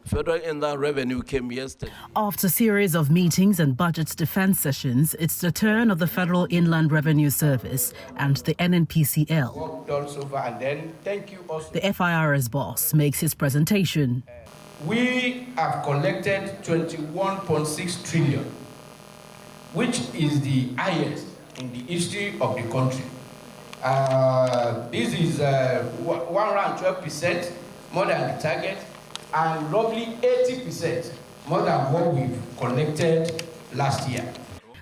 Federal Inland Revenue came yesterday. After a series of meetings and budget defense sessions, it's the turn of the Federal Inland Revenue Service and the NNPCL. The FIRS boss makes his presentation. We have collected 21.6 trillion, which is the highest in the history of the country. This is 112% more than the target, and roughly 80% more than what we've collected last year.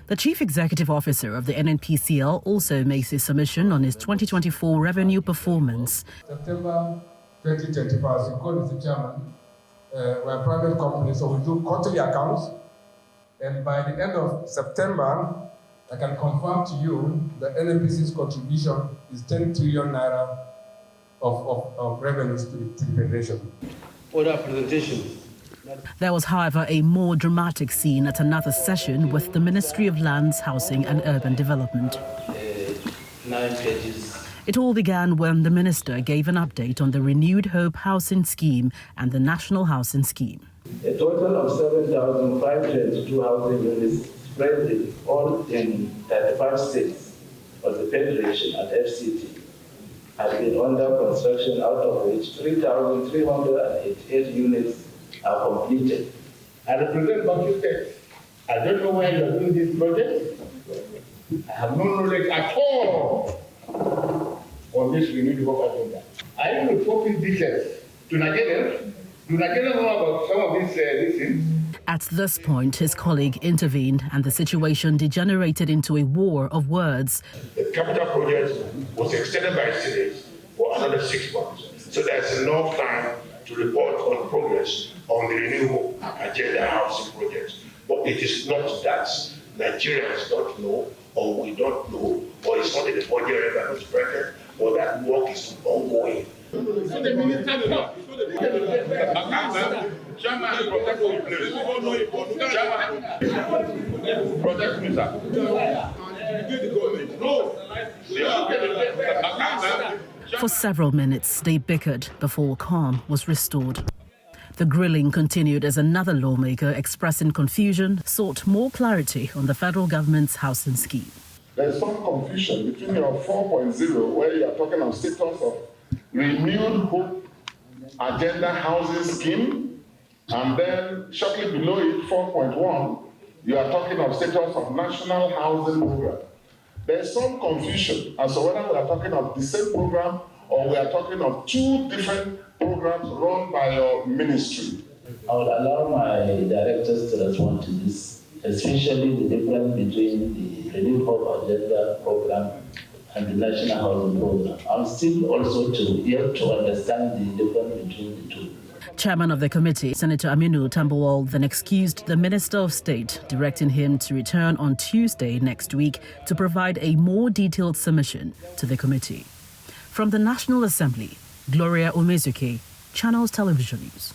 The Chief Executive Officer of the NNPCL also makes his submission on his 2024 revenue performance. September 2025, as you call Mr. Chairman, we're a private company, so we do quarterly accounts. And by the end of September, I can confirm to you that NNPC's contribution is 10 trillion naira of revenues to the Federation. Order presentation. There was, however, a more dramatic scene at another session with the Ministry of Lands, Housing and Urban Development. 9 pages. It all began when the minister gave an update on the Renewed Hope Housing Scheme and the National Housing Scheme. A total of 7,522 housing units spread all in 35 states of the Federation at FCT have been under construction, out of which 3,388 units are completed. I represent Bauchi State. I don't know where you are doing this project. I have no knowledge at all on this renewed hope agenda. I am reporting details to Nigerians. Do Nigerians know about some of these things? At this point, his colleague intervened and the situation degenerated into a war of words. The capital project was extended by Senate for another 6 months. So there's enough time to report on progress on the renewable agenda housing project. But it is not that Nigerians don't know, or we don't know, or it's not in the budget revenue spread, or that work is ongoing. Chairman, protect me, please. Chairman, protect me, sir. For several minutes, they bickered before calm was restored. The grilling continued as another lawmaker, expressing confusion, sought more clarity on the federal government's housing scheme. There's some confusion between your 4.0, where you are talking of status of Renewed Hope Agenda Housing Scheme, and then shortly below it, 4.1, you are talking of status of National Housing Program. There's some confusion as to whether we are talking of the same program or we are talking of two different programs run by your ministry. I will allow my directors to respond to this, especially the difference between the Renewed Hope Agenda Program and the National Housing Program. I'm still also yet to understand the difference between the two. Chairman of the committee, Senator Aminu Tambuwal, then excused the Minister of State, directing him to return on Tuesday next week to provide a more detailed submission to the committee. From the National Assembly, Gloria Umezuke, Channels Television News.